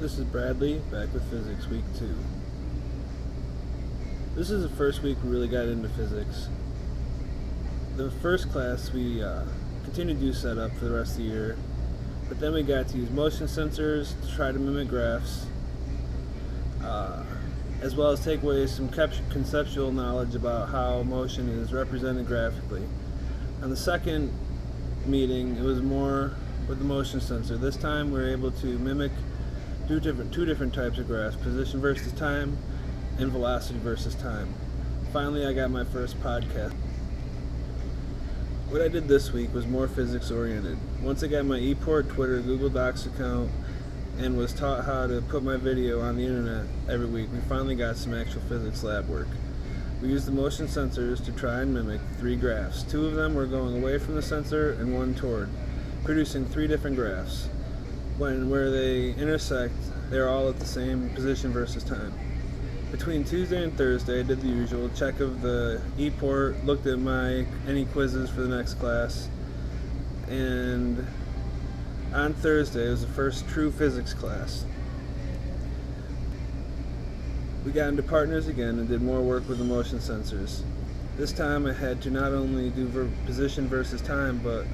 This is Bradley, back with Physics Week 2. This is the first week we really got into physics. The first class we continued to do setup for the rest of the year, but then we got to use motion sensors to try to mimic graphs, as well as take away some conceptual knowledge about how motion is represented graphically. On the second meeting, it was more with the motion sensor. This time we were able to mimic two different types of graphs, position versus time and velocity versus time. Finally, I got my first podcast. What I did this week was more physics oriented. Once I got my ePort, Twitter, Google Docs account, and was taught how to put my video on the internet every week, we finally got some actual physics lab work. We used the motion sensors to try and mimic 3 graphs. 2 of them were going away from the sensor and 1 toward, producing 3 different graphs. Where they intersect, they're all at the same position versus time. Between Tuesday and Thursday, I did the usual check of the ePort, looked at any quizzes for the next class, and on Thursday was the first true physics class. We got into partners again and did more work with the motion sensors. This time I had to not only do position versus time, but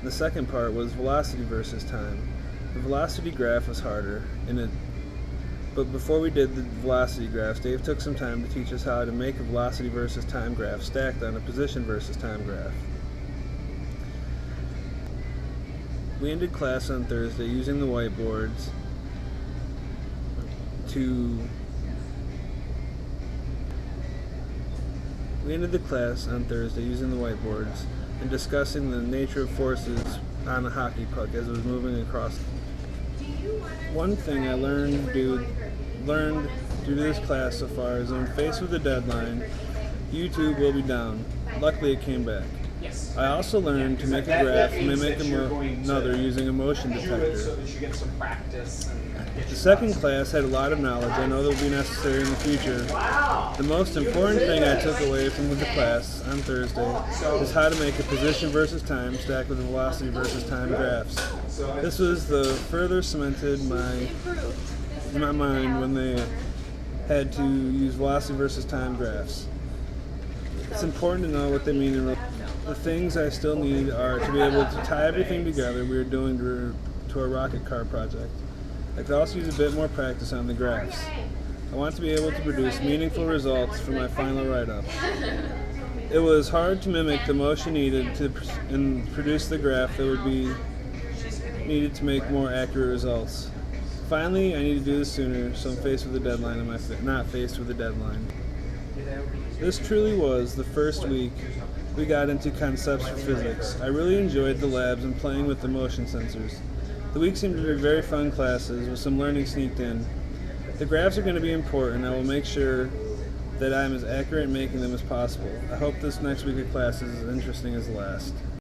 the second part was velocity versus time. The velocity graph was harder, but before we did the velocity graphs, Dave took some time to teach us how to make a velocity versus time graph stacked on a position versus time graph. We ended class on Thursday using the whiteboards and discussing the nature of forces on a hockey puck as it was moving across. One thing I learned due to this class so far is when faced with a deadline, YouTube will be down. Luckily it came back. I also learned to make a graph mimic another using a motion detector. The second class had a lot of knowledge I know that will be necessary in the future. The most important thing I took away from the class on Thursday is how to make a position versus time stacked with velocity versus time graphs. This was the further cemented in my mind when they had to use velocity versus time graphs. It's important to know what they mean in real. The things I still need are to be able to tie everything together we were doing to our rocket car project. I could also use a bit more practice on the graphs. I want to be able to produce meaningful results for my final write-up. It was hard to mimic the motion needed to produce the graph that would be needed to make more accurate results. Finally, I need to do this sooner, so I'm faced with a deadline. Not faced with a deadline. This truly was the first week we got into concepts for physics. I really enjoyed the labs and playing with the motion sensors. The week seemed to be very fun classes with some learning sneaked in. The graphs are going to be important. I will make sure that I'm as accurate in making them as possible. I hope this next week of class is as interesting as the last.